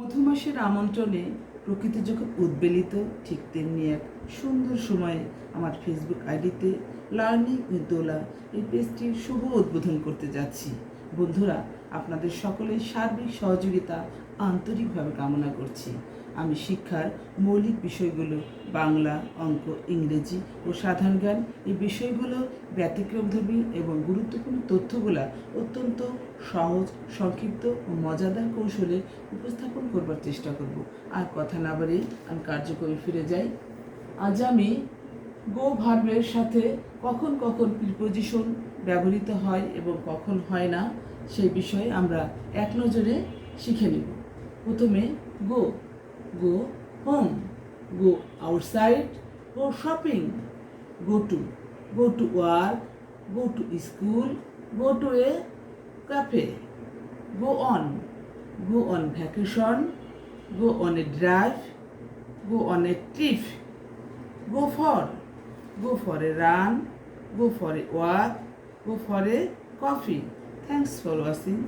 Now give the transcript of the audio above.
মধুমাসের আমন্ত্রণে প্রকৃতি যখন উদ্বেলিত, ঠিক তেমনি এক সুন্দর সময়ে আমার ফেসবুক আইডিতে লার্নিং উইথ দোলা এই পেজটির শুভ উদ্বোধন করতে যাচ্ছি। বন্ধুরা, আপনাদের সকলের সার্বিক সহযোগিতা আন্তরিকভাবে কামনা করছি। আমি শিক্ষার মৌলিক বিষয়গুলো বাংলা, অঙ্ক, ইংরেজি ও সাধারণ জ্ঞান এই বিষয়গুলো ব্যতিক্রমধর্মী এবং গুরুত্বপূর্ণ তথ্যগুলো অত্যন্ত সহজ, সংক্ষিপ্ত ও মজাদার কৌশলে উপস্থাপন করবার চেষ্টা করব। আর কথা না বাড়িয়ে আমি কার্যক্রমে ফিরে যাই। আজ আমি গো ভার্বের সাথে কখন কখন প্রিপোজিশন ব্যবহৃত হয় এবং কখন হয় না সেই বিষয়ে আমরা এক নজরে শিখে নেব। প্রথমে গো, go home, go outside, go shopping, go to work, go to school, go to a cafe, go on vacation, go on a drive, go on a trip, go for a run, go for a walk, go for a coffee. Thanks for watching.